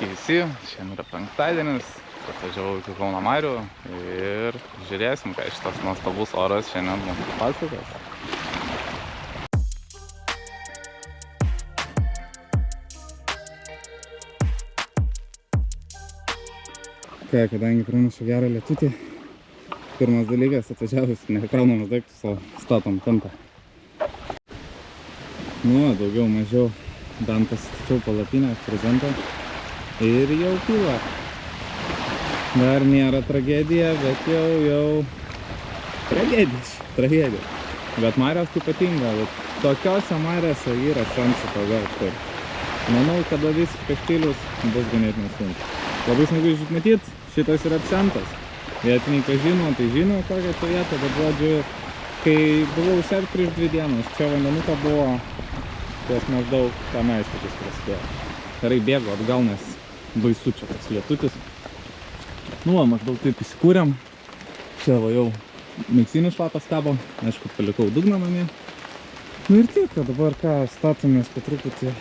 Sveiki visi, šiandien yra penktadienis, atvažiavau iki Kauno Marių ir žiūrėsim, ką šitas nuostabus oras šiandien mums pasakos. Kadangi praneša gerą lietutį, pirmas dalykas atvažiavus nekraunamas daiktus, o statom tentą. Daugiau mažiau bent pasistačiau palapinę, prezentą ir jau kyla. Dar nėra tragedija, bet jau tragedija. Bet marios tai patinga, bet tokiose mariose yra šansų pagauti. Manau, kada visiškas stilius bus ganėtinai sunku. Labai smagu matyti, šitas yra centras. Vietininkai žino, tai žino kokią čia vietą, bet žodžiu, kai buvau šert prieš 2 dienas, čia vandenuka buvo, ties maždaug tą meistutis prasidėjo. Gerai bėgo atgal, nes baisu čia toks lietutis. Maždaug taip įsikūrėm. Čia va jau megztinis šlapas kabo, aišku, palikau dugną namie. Ir tiek, kad dabar ką, statomės po truputį.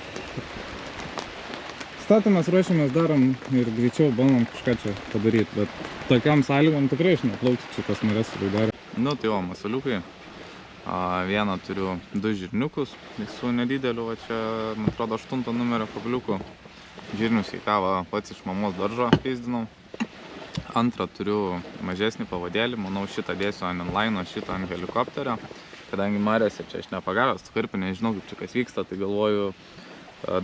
Statomės, ruošiamės, darom ir greičiau bandom kažką čia padaryti, bet tokiam sąlygom tikrai aš neplauksiu čia kas norės su baidarė. Tai va, masaliukai. Vieną turiu 2 žirniukus, su nedideliu, čia, man atrodo, 8 numerio kabliuku. Žirnius į kavą pats iš mamos daržo keisdinau. Antrą turiu mažesnį pavadėlį, manau šitą dėsiu ant inline, šitą ant helikopterio. Kadangi mariose čia aš nepagavęs, karpį nežinau kaip čia kas vyksta, tai galvoju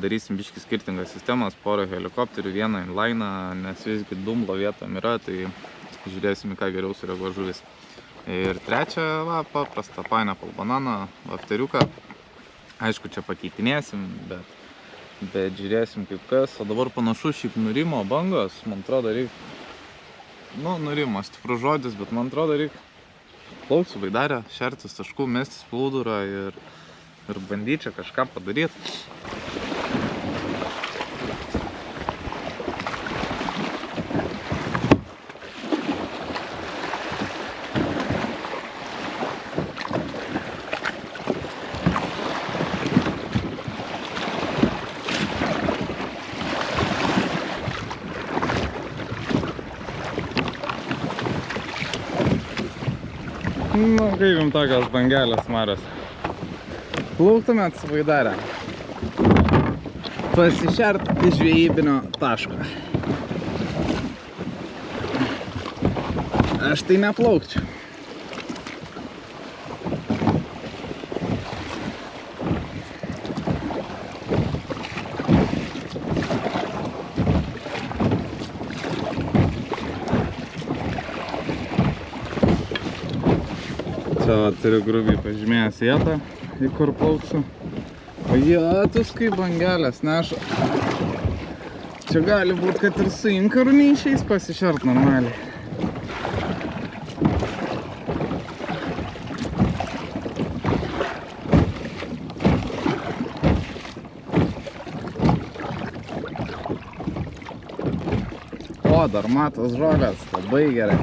darysim biškį skirtingas sistemas, porą helikopterių, vieną inline, nes visgi dumblo vietom yra, tai žiūrėsim, ką geriau sureaguos žuvis. Ir trečią, paprastą pineapple bananą, afteriuką. Aišku, čia pakeitinėsim, bet žiūrėsim kaip kas. O dabar panašu šiaip nurimo bangos, man atrodo reik, nurimo, stiprus žodis, bet man atrodo reik plaukt su baidarė, šertis taškų, mestis plūdurą ir bandyti čia kažką padaryti. Kaip jums tokios bangelės marios. Plauktumėt su baidarė. Pasišert iš žvejybinio taško. Aš tai neplaukčiau. Čia turiu grubiai pažymėjęs vietą, į kur plauksiu. O jėtus kaip bangelės neša. Čia gali būt, kad ir su inkaru neišeis pasišert normaliai. O, dar matos žolės, labai gerai.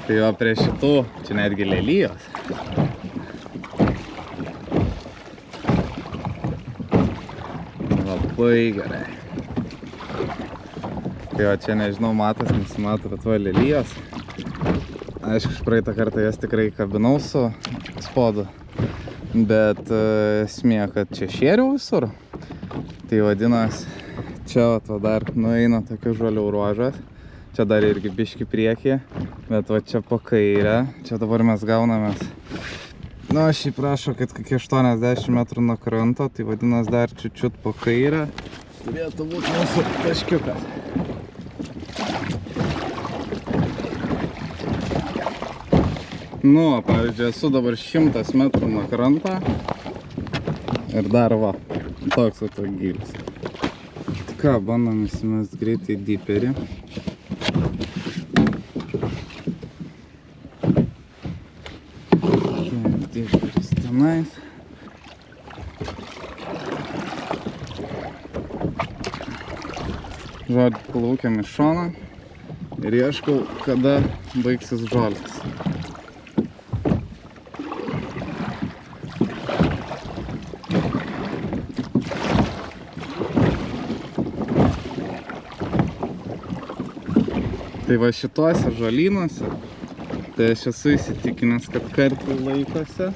Tai va prie šitų, čia netgi lelijos. Labai gerai. Tai va čia nežinau, matas, nesimato, bet va lelijos. Aišku, iš praeitą kartą jas tikrai kabinau su spodu. Bet esmė, kad čia šėriau visur. Tai vadinas, čia va dar nueina tokių žolių ruožas. Čia dar irgi biški priekį, bet va čia po kairę, čia dabar mes gaunamės. Šiaip prašo, kad kokie 80 metrų nuo kranto, tai vadinas dar čiučiut po kairę. Turėtų būti mūsų taškiukas. Pavyzdžiui, esu dabar 100 metrų nuo kranto ir dar va, toks va gylis. Ką, bandom įsimest greitai diperį. Diperis tenais. Žodžiu, plaukiam iš šono ir ieškau, kada baigsis žolės. Tai va šituose žolynuose, tai aš esu įsitikinęs, kad karpiai laikosi.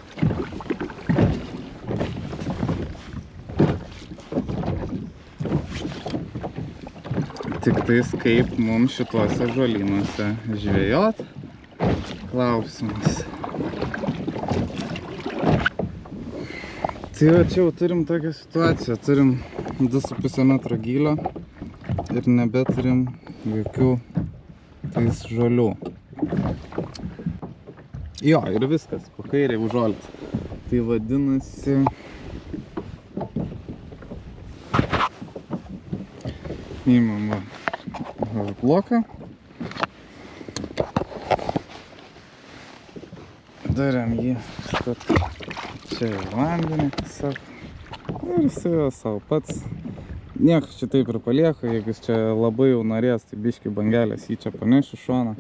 Tik tais kaip mums šituose žolynuose žvejot, klausimas. Tai va čia jau turim tokią situaciją, turim 2,5 metro gylio ir nebeturim jokių tais žolių. Jo, ir viskas, po kairė užolės. Tai vadinasi... Įmam va bloką. Darėm jį, kad čia į vandenį tiesiog. Ir jisai savo pats. Niekas čia taip ir palieka, jeigu jis čia labai jau norės, tai biški bangelės jį čia paneš iš šoną.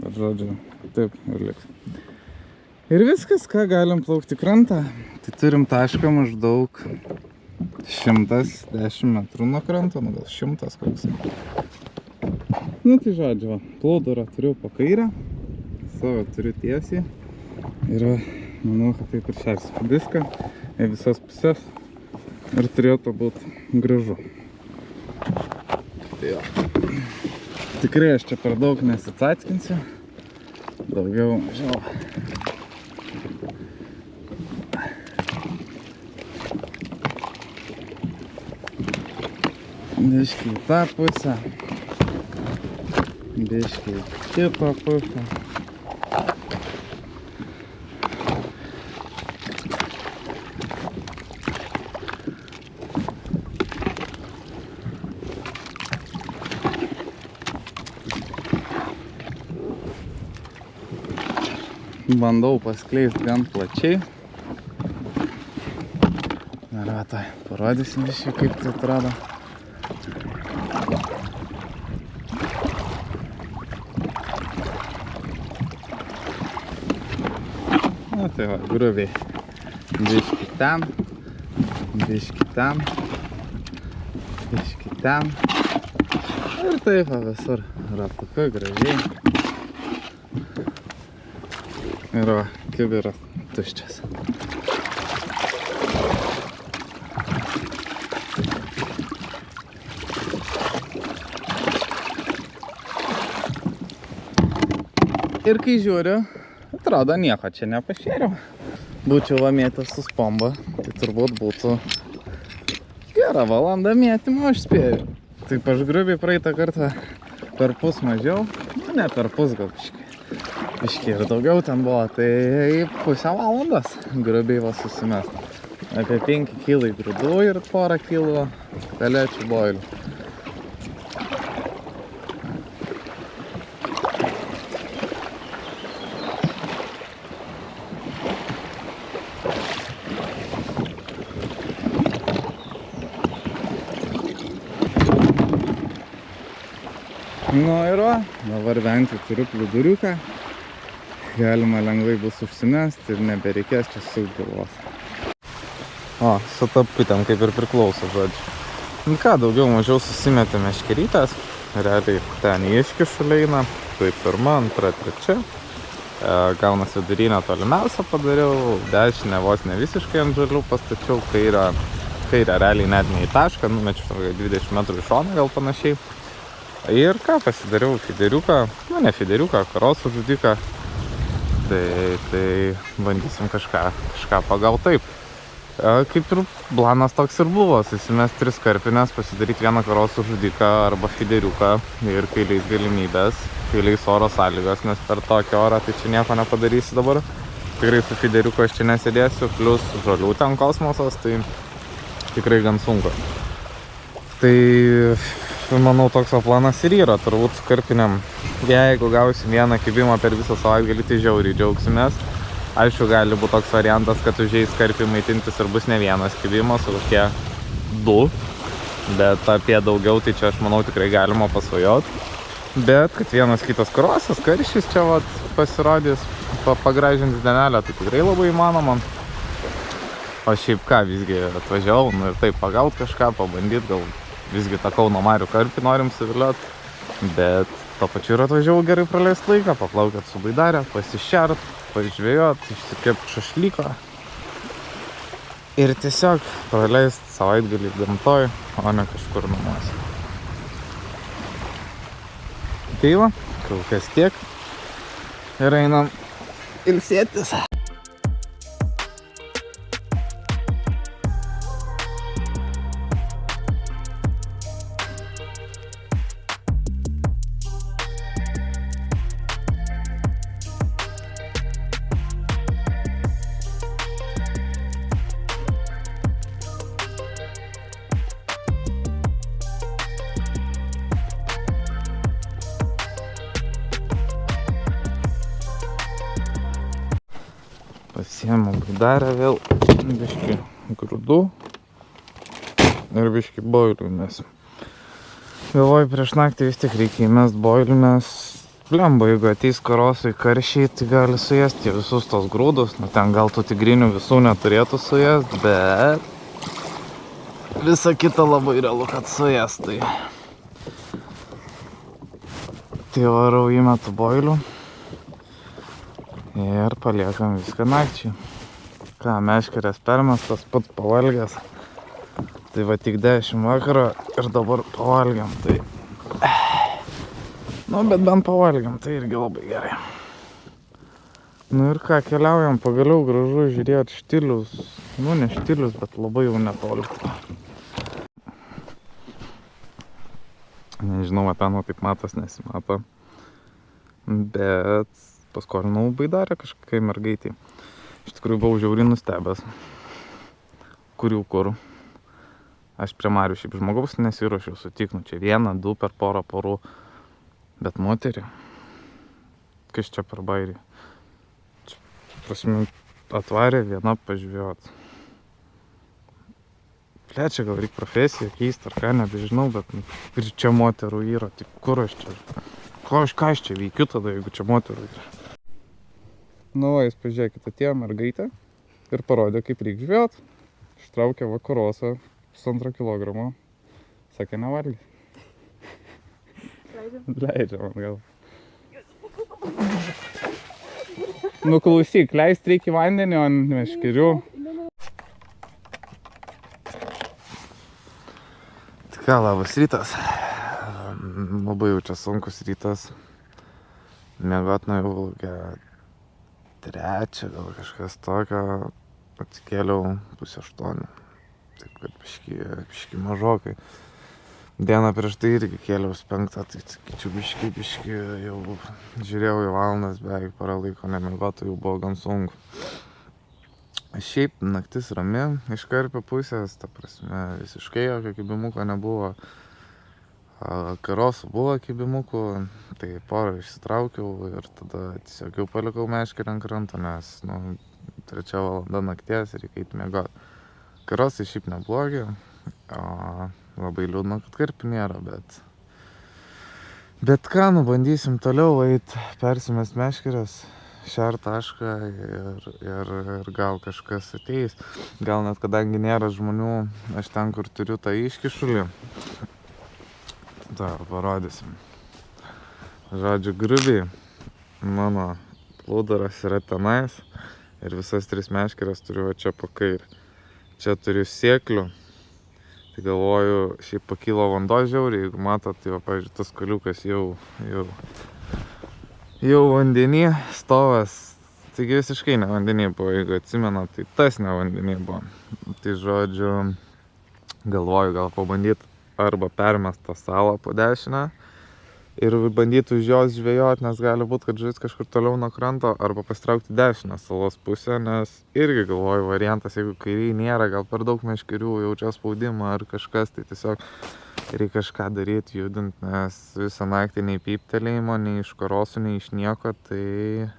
Bet žodžiu, taip ir liks. Ir viskas, ką galim plaukti krantą. Tai turim tašką maždaug 110 metrų nuo kranto, nu gal 100 koks. Nu tai žodžiu, plaudurą turiu po kairę, savo turiu tiesiai. Ir manau, kad taip ir šersiu diską į visas pusės ir turėtų būti gražu. Tai jo. Tikrai aš čia per daug nesicackinsiu. Daugiau, mažiau. Biškį į tą pusę. Biškį į kitą pusę. Bandau paskleisti gan plačiai. Ir va tai, parodysim biškį, kaip tai atrodo. Nu tai va, grubiai. Biškį ten, biškį ten, biškį ten. Ir taip va visur ratuku gražiai. Ir va, kibiras tuščias. Ir kai žiūriu, atrodo nieko čia nepašėriau. Būčiau va mėtęs su spomba, tai turbūt būtų gerą valandą mėtimo, aš spėju. Taip aš grubiai praeitą kartą per pus mažiau, ne per pus gal biškį ir daugiau ten buvo, tai pusę valandos grubiai va susimest. Apie 5 kilai grūdų ir porą kilų pelečių boilių. Nu ir va, dabar bent jau turiu plūduriuką. Galima lengvai bus užsimesti ir nebereikės čia sukti galvos. O, su tapkutėm kaip ir priklauso, žodžiu. Nu ką, daugiau mažiau susimetė meškerytės. Realiai ten iškišulė eina. Tai pirma, antra, trečia. Gaunas vidurinę tolimiausią padariau. Dešinę vos ne visiškai ant žalių pastačiau. Kairę realiai net ne į tašką. Numečiau 20 metrų į šoną gal panašiai. Ir ką, pasidariau fideriuką. Nu ne fideriuką, karosų žudiką. Tai bandysim kažką pagaut taip. Kaip ir planas toks ir buvo, susimest 3 karpines, pasidaryti vieną karosų žudiką arba fideriuką ir kai leis galimybės, kai leis oro sąlygos, nes per tokį orą tai čia nieko nepadarysi dabar. Tikrai su fideriuku aš čia nesėdėsiu, plus žolių ten kosmosas, tai tikrai gan sunku. Tai manau toks planas ir yra, turbūt su karpiniam. Jeigu gausim vieną kibimą per visą savaitgalį, tai žiauriai džiaugsimės. Aišku, gali būti toks variantas, kad užeis karpį maitintis ir bus ne vienas kibimas, o kokie 2. Bet apie daugiau, tai čia aš manau tikrai galima pasvajot. Bet kad vienas kitas karosas, karšys čia vat pasirodys, pagražinti denelę, tai tikrai labai įmanoma. O šiaip ką, visgi atvažiavau, nu ir taip pagaut kažką, pabandyt, gal visgi tą Kauno marių karpį norim suviliot. Bet Tuo pačiu ir atvažiavau gerai praleist laiką, paplaukiat su baidarė, pasišert, pažvėjot, išsikept šašlyko. Ir tiesiog praleist savaitgalį gamtoj, o ne kažkur namuose. Tai va, kol kas tiek. Ir einam ilsėtis. Pasiėmau baidarę vėl, biškį grūdų ir biškį boilių, nes galvoju, prieš naktį vis tik reikia įmest boilių, nes blemba, jeigu ateis karosui karšiai, tai gali suėsti visus tos grūdus, nu ten gal tų tigrinių visų neturėtų suėsti, bet visa kita labai realu, kad suės, tai varau įmetu boilių. Ir paliekam viską nakčiai. Ką, meškerės permestas, pats pavalgęs. Tai va tik 10 vakaro ir dabar pavalgiam. Tai... Nu, bet bent pavalgiam, tai irgi labai gerai. Nu ir ką, keliaujam, pagaliau gražu žiūrėti štilius. Nu, ne štilius, bet labai jau netoli. Nežinau, ten taip matas nesimato. Bet... paskolinau baidarę kažkokiai mergaitai. Iš tikrųjų buvau žiauriai nustebęs. Kur. Aš prie Marių šiaip žmogaus nesiruošiau sutikti. Nu, čia 1, 2 per porą porų. Bet moterį. Kas čia per bairį? Čia, prasme, atvarė viena pažvėjot. Plečia, gal reikia profesiją keist ar ką, nebežinau, bet ir čia moterų yra. Tai kur aš čia? Ką aš čia veikiu tada, jeigu čia moterų yra? Nu, va, jūs pažiūrėkit, atėjo mergaitė ir parodė, kaip reikia žvėjot. Ištraukė vakarosą 1,5 kilogramo. Sakė, nevalgy. Leidžia man gal. Nu, klausyk, leist reikia vandenį, o meškerių. Tai ką, labas rytas. Labai jau čia sunkus rytas. Miegot nuėjau 3, gal kažkas tokio. Atsikėliau 7:30. Taip kad biški mažokai. Dieną prieš tai irgi kėliaus 5, tai sakyčiau biški jau žiūrėjau į valandas, beveik parą laiko nemiegotų, jau buvo gan sunku. Šiaip naktis rami, iš Karpio pusės, ta prasme, visiškai jokio kibimuko nebuvo. Karosų buvo kibimukų, tai porą išsitraukiau ir tada tiesiog jau palikau meškerę ant kranto, nes 3 valanda nakties reikia eit miegot. Karosai šiaip neblogi, labai liūdna, kad karpių nėra, bet ką, bandysim toliau eit, persimest meškerės, šert tašką ir gal kažkas ateis. Gal net kadangi nėra žmonių, aš ten, kur turiu tą iškišulį. Dar parodysim. Žodžiu, grubiai mano plūduras yra tenais ir visas 3 meškerės turiu va čia po kairę. Čia turiu sėklių. Tai galvoju, šiaip pakilo vanduo žiauriai, jeigu matot, tai va, pavyzdžiui, tas kaliukas jau vandenį stovas. Taigi visiškai ne vandenį buvo, jeigu atsimenat, tai tas ne vandenį buvo. Tai žodžiu, galvoju gal pabandyti arba permest tą salą po dešinę ir bandyti už jos žvejot, nes gali būt, kad žuvis kažkur toliau nuo kranto, arba pasitraukti dešinę salos pusę, nes irgi galvoju variantas, jeigu kairiai nėra, gal per daug meškerių jaučia spaudimą ar kažkas, tai tiesiog reikia kažką daryti, judint, nes visą naktį nei pyptelėjimo, nei iš karosų, nei iš nieko, tai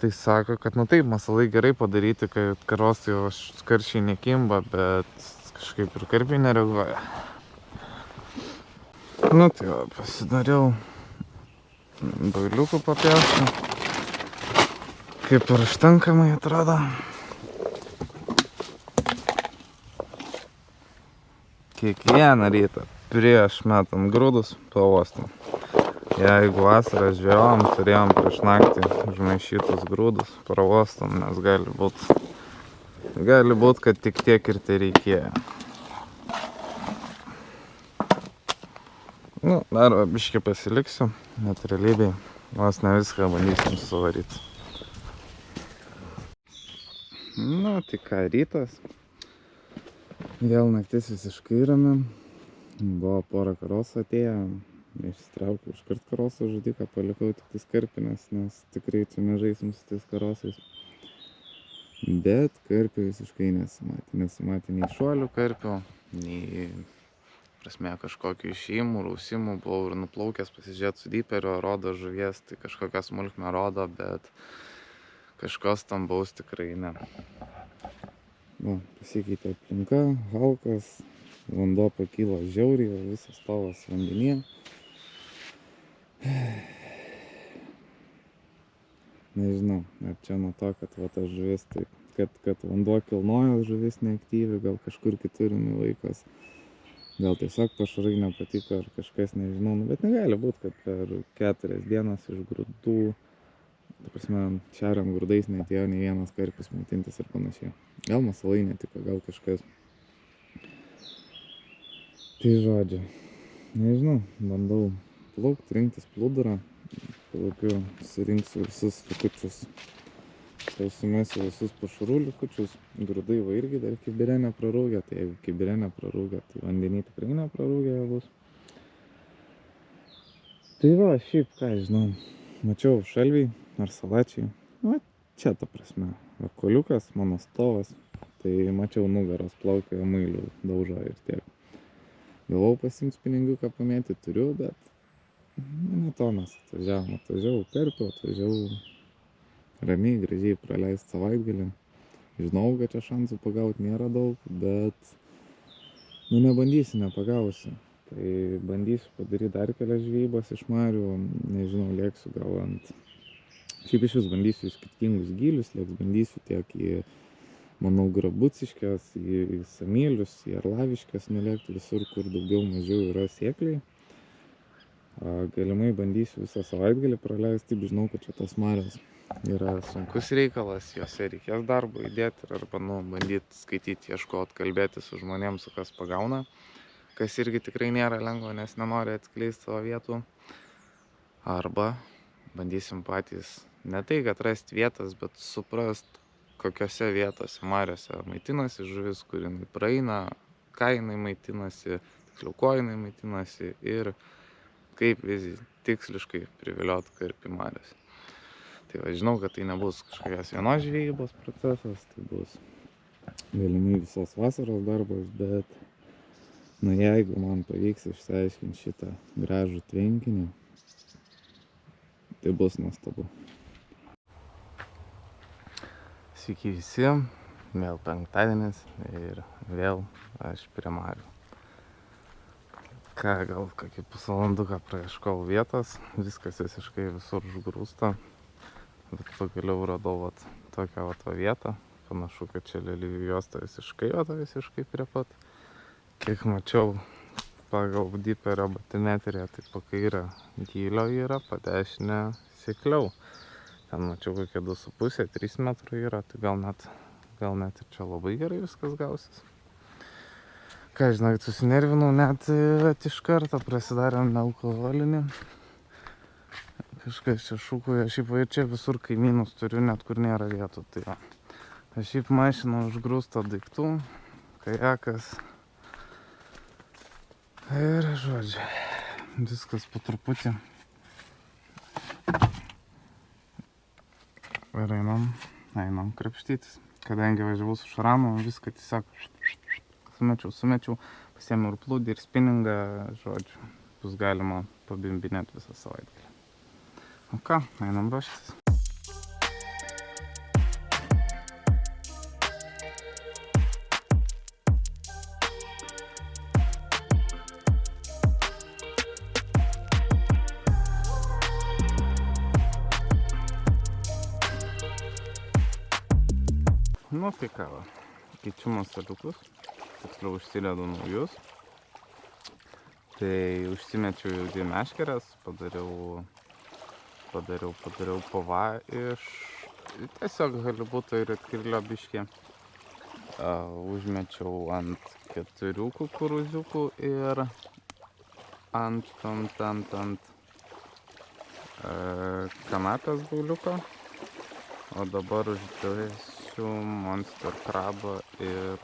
sako, kad taip, masalai gerai padaryti, kad karosai jau karšiai nekimba, bet kažkaip ir karpiai nereaguoja. Nu tai va, pasidariau bailiukų papjausiu. Kaip ir užtenkamai atrodo. Kiekvieną rytą prieš metant grūdus pauostim. Jeigu vasarą žvejojom, turėjom prieš naktį užmaišytus grūdus, pauostom, nes gali būt, kad tik tiek ir tai reikėjo. Nu, dar biškį pasiliksiu, net realybėj, vos ne viską bandysim suvaryti. Nu, tai ką, rytas. Vėl naktis visiškai rami. Buvo porą karosų atėję. Išsitraukiau iškart karosų žudiką, palikau tik tais karpinės, nes tikrai čia nežaisim su tais karosais. Bet karpių visiškai nesimatė. Nesimatė nei šuolių karpių, nei kažkokių išėjimų, rausimų. Buvau ir nuplaukęs pasižiūrėti su dyperio, rodo žuvies, tai kažkokią smulkmę rodo, bet kažkos stambaus tikrai ne. Va, pasikeitė aplinka, halkas, vanduo pakyla žiauriai, visas stovas vandenyje. Nežinau, ar čia nuo to, kad va ta žuvis, tai, kad vanduo kilnoja žuvis neaktyvi, gal kažkur kitur jinai laikos. Gal tiesiog pašarai nepatiko ar kažkas, nežinau, bet negali būti, kad per 4 dienas iš grūdų, ta prasme, šeriam grūdais neatėjo nei vienas karpis maitintis ir panašiai. Gal masalai netiko, gal kažkas. Tai žodžiu, nežinau, bandau plaukt, rinktis plūdurą, plaukiu, surinksiu visus likučius, sumesiu visus pašarų likučius, grūdai va irgi dar kibire neprarūgė, tai jeigu kibire neprarūgė, tai vandenį tikrai neprarūgė bus. Tai va, šiaip, ką žinau, mačiau šalviai ar salačiai, va čia ta prasme, va koliukas, mano stovas, tai mačiau nugaros plaukioja mailių daužo ir tiek. Galvau pasiims pinigiuką pamėti turiu, bet nuo to mes atvažiavau karpių, atvažiavau ramiai, gražiai praleisti savaitgalį. Žinau, kad čia šansų pagauti nėra daug, bet nebandysiu, nepagausiu. Tai bandysiu padaryti dar kelias žvejybas iš marių, nežinau, lėksiu gal ant... Šiaip iš vis bandysiu į skirtingus gylius, bandysiu tiek į, manau, Grabuciškes, į Samylius, į Arlaviškes nulėkti visur, kur daugiau mažiau yra sėkliai. Galimai bandysiu visą savaitgalį praleisti, taip žinau, kad čia tos marios yra sunkus reikalas, juose reikės darbo įdėti ir arba bandyti skaityti, ieškoti, kalbėti su žmonėms, su kas pagauna, kas irgi tikrai nėra lengva, nes nenori atskleisti savo vietų. Arba bandysim patys ne tai, kad rasti vietas, bet suprast, kokiose vietose mariose maitinasi žuvis, kur jinai praeina, ką jinai maitinasi, tiksliau ko jinai maitinasi ir kaip vis tiksliškai privilioti karpį mariose. Tai va, žinau, kad tai nebus kažkokios vienos žvejybos procesas, tai bus galimai visos vasaros darbas, bet jeigu man pavyks išsiaiškinti šitą gražų tvenkinį, tai bus nuostabu. Sveiki visi, vėl penktadienis ir vėl aš prie marių. Ką, gal kokį pusvalanduką praieškau vietos, viskas visiškai visur užgrūsta, bet pagaliau radau tokią vietą. Panašu, kad čia lelijų juosta visiškai prie pat. Kiek mačiau pagal dyperio batimetriją, tai po kairę gylio yra, po dešinę sėkliau. Ten mačiau kokie 2,5-3 metrų yra, tai gal net ir čia labai gerai viskas gausis. Ką, žinai, susinervinau net iš karto, prasidarėm nealkoholinį. Kažkas čia šūkuoja, šiaip va ir čia visur kaimynus turiu, net kur nėra vietų. Tai va. Aš šiaip mašina užgrūsta daiktų, kajakas. Ir žodžiu, viskas po truputį. Ir einam krapštytis. Kadangi važiavau su šaranu, viską tiesiog sumečiau, pasiėmiau ir plūdį, ir spinningą, žodžiu, bus galima pabimbinėti visą savaitgalį. O ką, einam ruoštis. Nu tai ką, keičiu masaliukus, tiksliau užsiledu naujus. Tai užsimečiau jau 2 meškeres, padariau pava iš tiesiog halibuto ir atkirilio biškį. Užmečiau ant 4 kukuruziukų ir ant kanapės gauliuko. O dabar uždėsiu monster krabą ir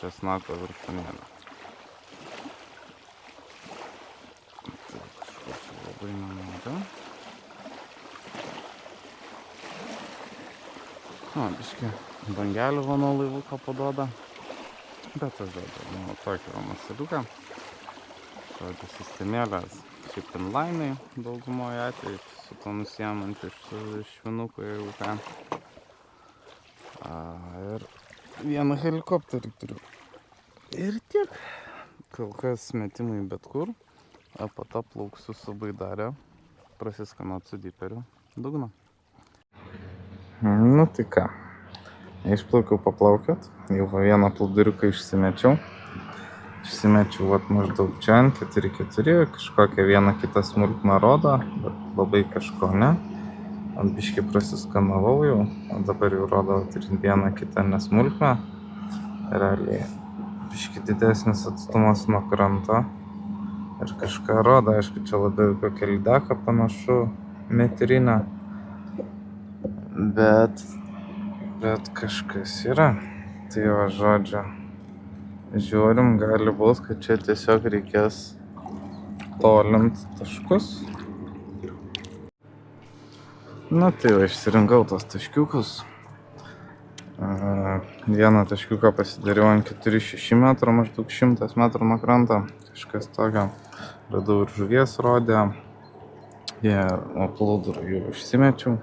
česnako viršūnėlę. Tai kažkas labai nenori. Biškį bangelį nuo laivuko paduoda. Bet aš duodu tokį masaliuką. Žodžiu, sistemėlės šiaip inlainai daugumoje atveju, su to nusiemant iš švinukų, jeigu ką. Ir vieną helikopterį turiu. Ir tiek. Kol kas metimai bet kur. Po to plauksiu su baidarė, prasiskanot su diperiu dugną. Nu tai ką, išplaukiau paplaukiot, jau vieną plauduriuką išsimečiau vat maždaug čia ant 4-4, kažkokią vieną kitą smulkmę rodo, bet labai kažko ne. Ant biškį prasiskanavau jau, o dabar jau rodo vieną kitą nesmulkmę. Realiai biškį didesnis atstumas nuo kranto ir kažką rodo, aišku, čia labiau kokią lydeką panašu, metrinę. Bet kažkas yra. Tai va, žodžiu, žiūrim, gali būt, kad čia tiesiog reikės tolint taškus. Nu tai va, išsirinkau tos taškiukus. Vieną taškiuką pasidariau ant 4-6 metrų, maždaug 100 metrų nuo kranto. Kažkas tokio. Radau ir žuvies rodė. O plūdurą jau išsimečiau.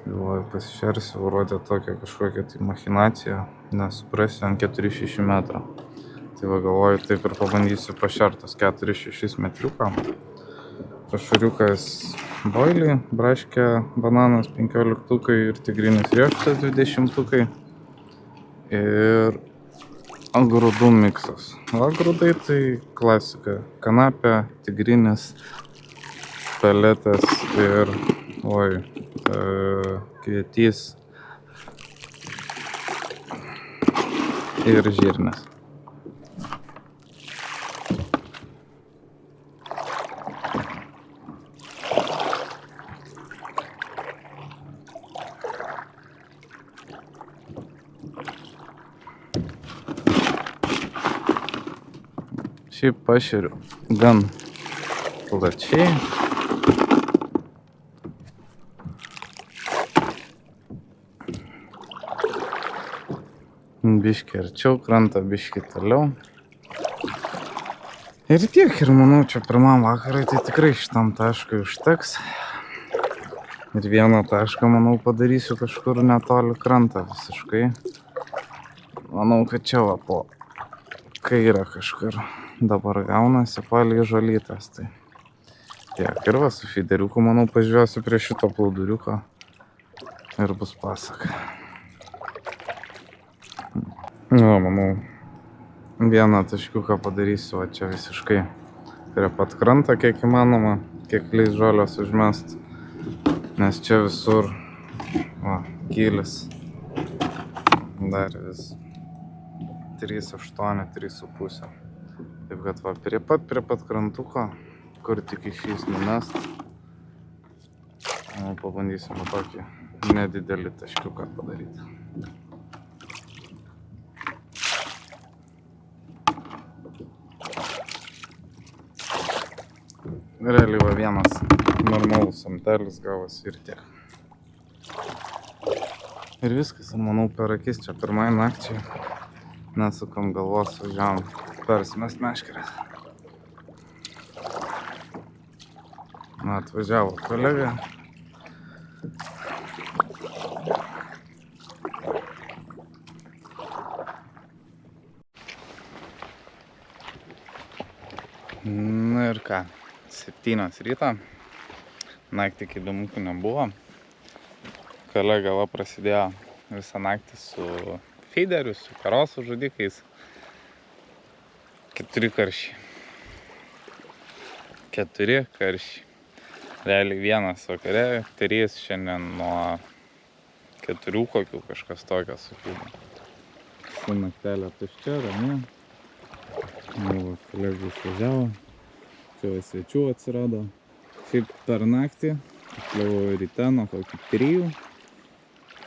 Galvoju, pasišersiu, rodė tokią kažkokią tai machinaciją, nesuprasiu, ant 4-6 metrų. Tai va, galvoju, taip ir pabandysiu pašertas 4-6 metriuką. Pašariukas boilį, braškė, bananas 15 ir tigrinis riešutas 20. Ir grūdų miksas. O grūdai tai klasika. Kanapė, tigrinis, peletės ir kvietys ir žirnis. Šiaip pašeriu gan plačiai. Biškį arčiau krantą, biškį toliau. Ir tiek, ir manau, čia pirmam vakarai tai tikrai šitam taškui užteks. Ir vieną tašką, manau, padarysiu kažkur netoli krantą visiškai. Manau, kad čia va po kairę kažkur dabar gaunasi palei žolytės. Tai tiek, ir va su fideriuku, manau, pažiūrėsiu prie šito plauduriuko ir bus pasaka. Manau, vieną taškiuką padarysiu, va čia visiškai prie pat krantą, kiek įmanoma, kiek leis žolės užmest, nes čia visur gylis dar vis 3,8, 3,5. Taip kad va, prie pat krantuko, kur tik išeis numest, pabandysim tokį nedidelį taškiuką padaryti. Realiai va vienas normalus samtelis gavosi ir tiek. Ir viskas, manau, per akis čia pirmai nakčiai. Nesukam galvos, važiavom persimest meškerės. Atvažiavo kolega. Na ir ką, 7 ryto, naktį iki dūmukų nebuvo. Kolega va prasidėjo visą naktį su feideriu, su karosų žudikais. 4 karšiai. 4 karšiai. Realiai 1 vakare, 3 šiandien nuo 4 kokių kažkas tokio sakydavo. Su naktelė tuščia, rami. Nu, kolegų išvažiavo. Čia svečių atsirado. Šiaip per naktį, tiksliau ryte nuo kokių 3,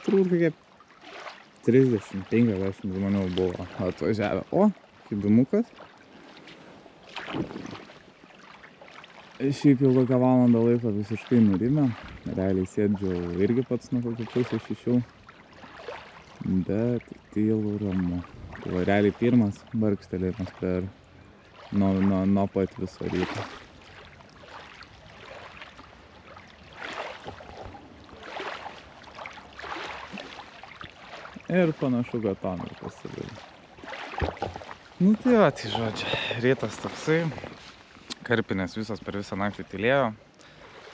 turbūt kokie 30-50 žmonių buvo atvažiavę. O, kibimukas. Šiaip jau kokią valandą laiko visiškai nurimę. Realiai sėdžiau irgi pats nuo kokių 5-6. Bet tylu ramu. Tai va, realiai pirmas barkštelėjimas per nuo pat viso ryto. Ir panašu, kad tam ir pasidėjo. Nu tai va, tai žodžiu, rytas toksai. Karpinės visos per visą naktį tylėjo.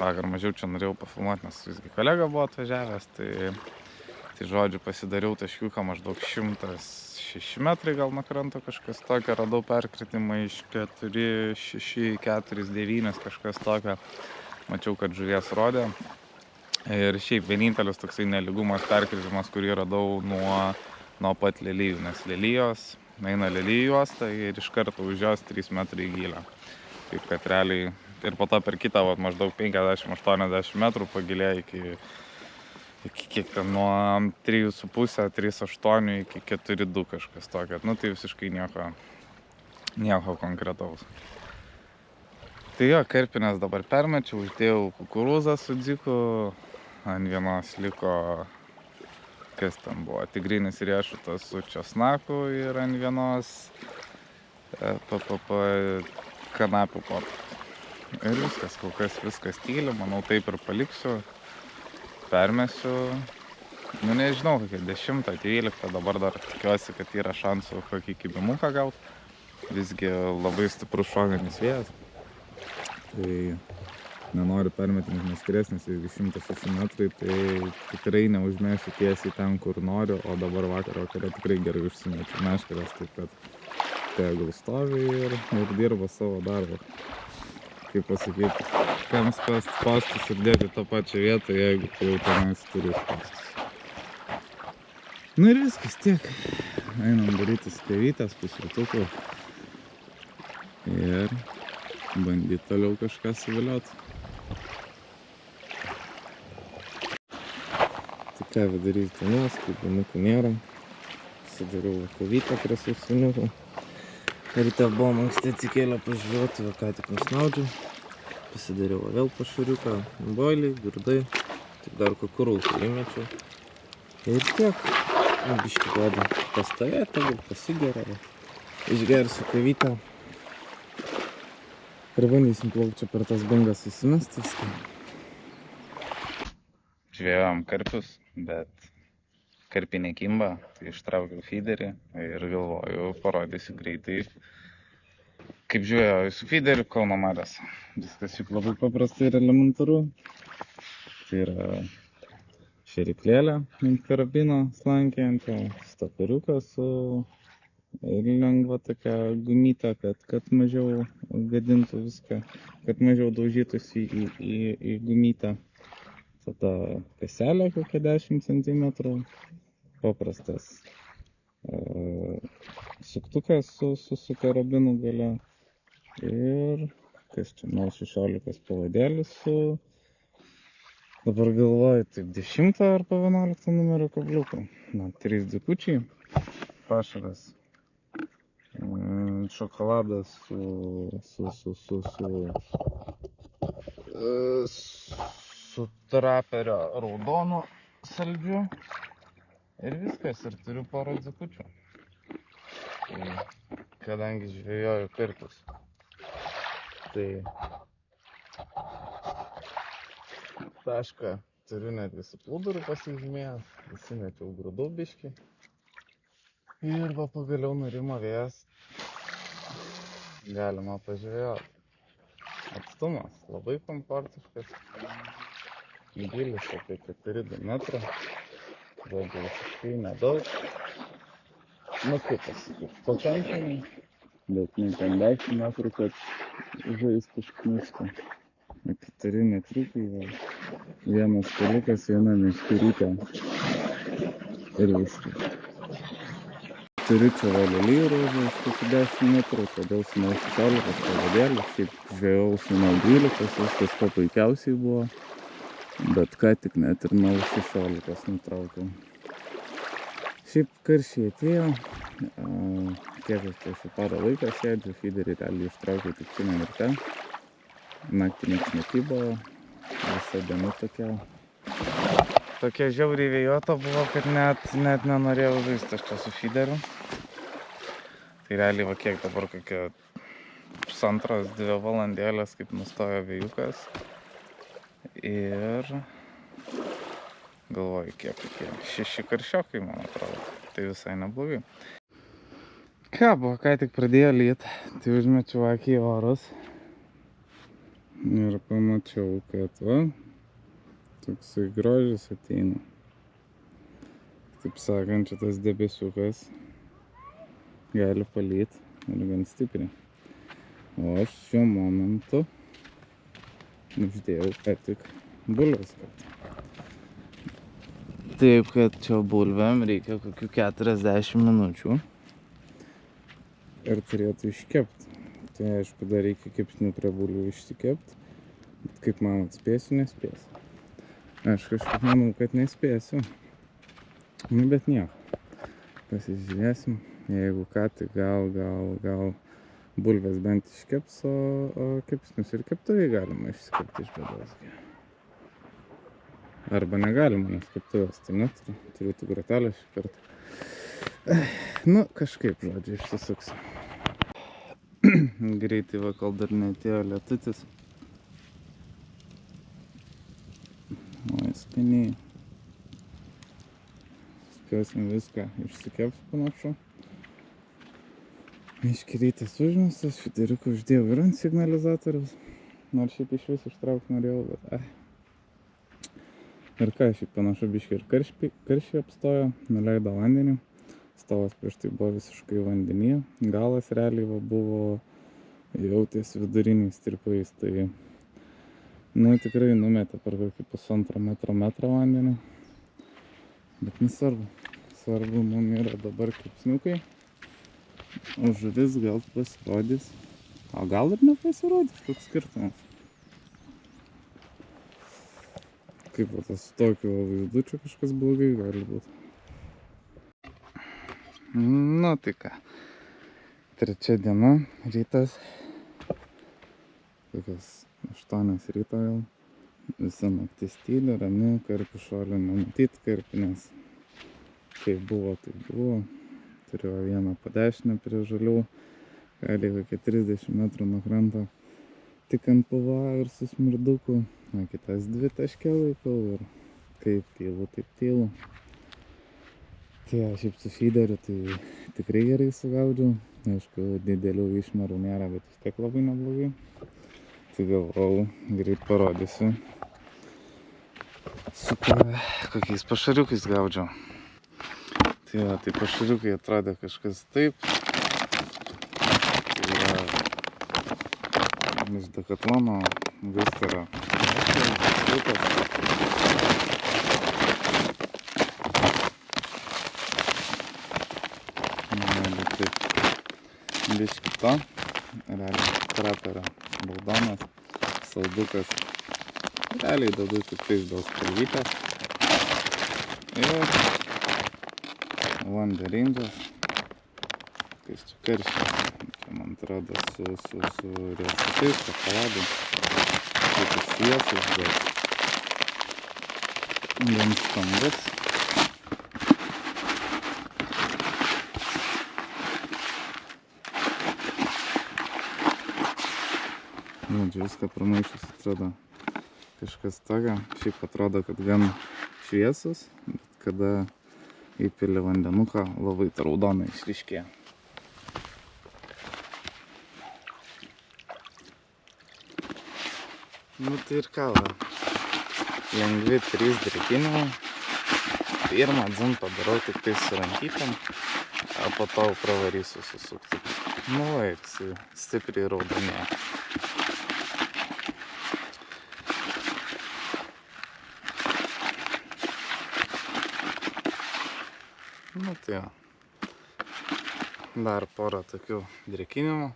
Vakar mažiau čia norėjau pafilmuoti, nes visgi kolega buvo atvažiavęs. Tai žodžiu, pasidariau taškiuką maždaug 106 metrai gal nuo kranto kažkas tokio. Radau perkritimą iš 4, 6, 4, 9 kažkas tokio. Mačiau, kad žuvies rodė. Ir šiaip vienintelis toksai neligumas perkritimas, kurį radau nuo pat lelijų, nes lelijos, eina lelijų juosta ir iš karto už jos 3 metrai gylio. Taip kad realiai ir po to per kitą maždaug 50-80 metrų pagilėjo iki kiek ten nuo 3,5, 3,8 iki 4,2 kažkas tokio. Nu tai visiškai nieko konkretaus. Tai jo, karpinės dabar permečiau, uždėjau kukurūzą su dziku. Ant vienos liko, kas ten buvo, tigrinis riešutas su česnaku ir ant vienos kanapių kopos. Ir viskas, kol kas viskas tyli, manau taip ir paliksiu, permesiu, nu nežinau, kokia 10-12, dabar dar tikiuosi, kad yra šansų kokį kibimuką gauti. Visgi labai stiprus šovinis vėjas, tai nenoriu permetinis neskiresnis, jeigu 106 metrai, tai tikrai neužmėsiu tiesiai ten, kur noriu, o dabar vakare tikrai gerai užsimečiu meškeres, taip kad tegul stovi ir dirba savo darbą. Kaip pasakyti, kam spęsti spastus ir dėti tą pačią vietą, jeigu tai jau tenais turi spastus. Nu ir viskas tiek. Einam daryti skėvytės, pusrytukų ir bandyti toliau kažką suvilioti. Ką vidury dienos, kibimukų nėra. Pasidariau kavytę prie sausiniukų. Ryte buvom anksti atsikėlę pažvejoti, ką tik nusnaudžiau. Pasidariau vėl pašariuką, boiliai, girdai, tik dar kukurūzų įmečiau. Ir tiek. Biškį duodu pastovėti, pasigeria. Išgersiu kavytę. Ir bandysim plaukti per tas bangas susimesti viską. Žvejojom karpius, bet karpiai nekimba, tai ištraukiau feederį ir galvoju, parodysiu greitai, kaip žvejoju su feederiu Kauno mariose. Viskas juk labai paprastai ir elementaru. Tai yra šėryklėlė ant karabino slankėjantį, stoperiukas su lengva tokia gumytė, kad mažiau gadintų viską, kad mažiau daužytųsi į gumytę. Tada kaselė kokia 10 cm, paprastas suktukas su karabinu gale ir kas čia, 16 pavadėlis su, dabar galvoju, taip 10 arba 11 numerio kabliukų. 3 dzikučiai, pašaras, šokoladas su traperio raudonu saldžiu ir viskas, ir turiu porą dzikučių. Kadangi žvejoju karpius, tai tašką turiu netgi su plūduru pasižymėjęs, įsimečiau grūdų biškį ir va pagaliau nurimo vėjas, galima pažvejoti. Atstumas labai komfortiškas, gylis apie 4-2 metrą, daugiau visiškai nedaug. Nu kaip pasakyti, pakankamai, bet ne ten 10 metrų, kad žaisti škniską. 4 metriukai, vienas keliukas, viena meškerytė ir viskas. Turiu čia valelyje ruožą iš kokį 10 metrų, todėl sumau 16 pavadėlį, šiaip žvėjau sumau 12, viskas ko puikiausiai buvo, bet ką tik net ir nuo 16 nutraukiau. Šiaip karščiai atėjo, kiek aš čia šį parą laiką sėdžiu, feederį realiai ištraukiau tik šiandien ir ten. Naktį nieks nekybo, visa diena tokia. Tokia žiauriai vėjota buvo, kad net nenorėjau žaisti aš čia su feederiu. Tai realiai va kiek dabar kokia 1,5–2 valandėlės, kaip nustojo vėjukas. Ir galvoju, kiek 6 karščiokai, man atrodo. Tai visai neblogai. Ką buvo, ką tik pradėjo lyt, tai užmečiau akį į orus. Ir pamačiau, kad va, toksai grožis ateina. Taip sakant, šitas debesiukas gali palyt ir gan stipriai. O aš šiuo momentu uždėjau ką tik bulves. Taip, kad čia bulvėm reikia kokių 40 minučių ir turėtų iškepti. Tai aišku, dar reikia kepsnių prie bulvių išsikepti, bet kaip manot, spėsiu, nespėsiu. Aš kažkaip manau, kad nespėsiu. Nu, bet nieko. Pasižiūrėsim. Jeigu ką, tai gal bulvės bent iškeps, o kepsnius ir keptuvėj galima išsikepti iš bėdos. Arba negalima, nes keptuvės tai neturiu. Turiu tų grotelę šį kartą. Nu, kažkaip, žodžiu, išsisuksiu. Greitai va, kol dar neatėjo lietutis. Oi, skaniai. Spėsim viską išsikepti panašu. Meškerytės užmestas, feederiuką uždėjau ir ant signalizatoriaus. Nors šiaip iš vis ištraukti norėjau, bet Ir ką, šiaip panašu biškį ir karščiai apstojo, nuleido vandenį. Stovas prieš tai buvo visiškai vandenyje. Galas realiai buvo jau ties viduriniais tirpais. Tai tikrai numetė per kokį 1,5 metro vandenį. Bet nesvarbu. Svarbu mums yra dabar kepsniukai. O žuvis gal pasirodys. O gal ir nepasirodys, koks skirtumas. Kaip tas tokio vaizdučio kažkas blogai gali būti. Nu tai ką. 3 diena, rytas. Kokias 8 ryto jau. Visa naktis tyli, rami, karpių šolių nematyti karpinės. Kaip buvo, tai buvo. Turėjau vieną padešinę prie žalių. Gali kokie 30 metrų nuo kranto. Tik ant PVA ir su smirduku. O kitas 2 taške laikau ir kaip tylu, taip tylu. Tai šiaip su feederiu tai tikrai gerai sugaudžiau. Aišku, didelių išmerų nėra, bet vis tiek labai neblogai. Tai galvojau, greit parodysiu, su kokiais pašariukais gaudžiau. Tai pašariukai atrodė kažkas taip. Tai yra iš Dekatlono Vistara. Biški to, realiai kraperio raudonas, saldukas, realiai dedu tik tais dėl spalvytės ir vanderingas, kai čia karščiai, čia man atrodo su riešutais, šokoladu, kaip šviesus, bet gan skambus. Viską pramaišus atrodo kažkas tokio. Šiaip atrodo, kad gan šviesus, bet kada įpili vandenuką, labai ta raudona išryškėja. Nu tai ir ką, lengvi 3 drėkinimai. Pirmą dzin padarau tik tai su rankytėm, o po to pravarysiu susukti. Nu, vaiks, stipriai raudonėja. Nu, tai jo. Dar porą tokių drėkinimų.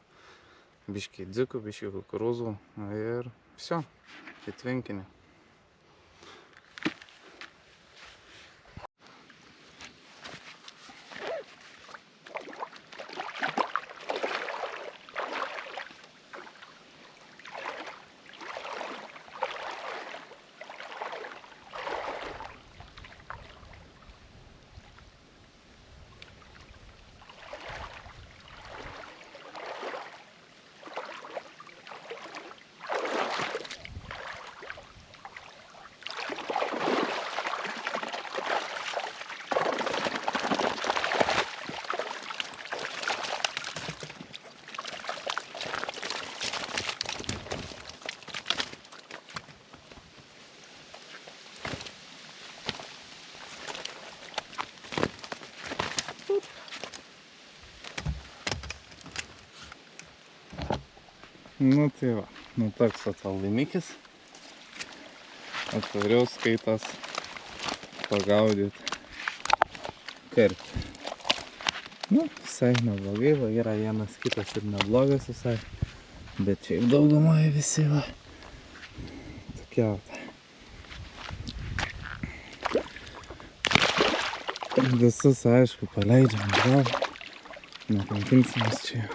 Biškiai dzikų, biškiai kukurūzų ir viso, į tvenkinį. Nu tai va, nu toks laimikis. Atvariau skaitas pagaudyti karpį. Nu, visai neblogai, va, yra vienas kitas ir neblogas visai. Bet šiaip daugumoje visi va. Tokie va. Visus, aišku, paleidžiam gal. Nekankinsimės čia.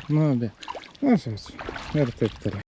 Nu, be. Nu, žodžiu. Ir taip toliau.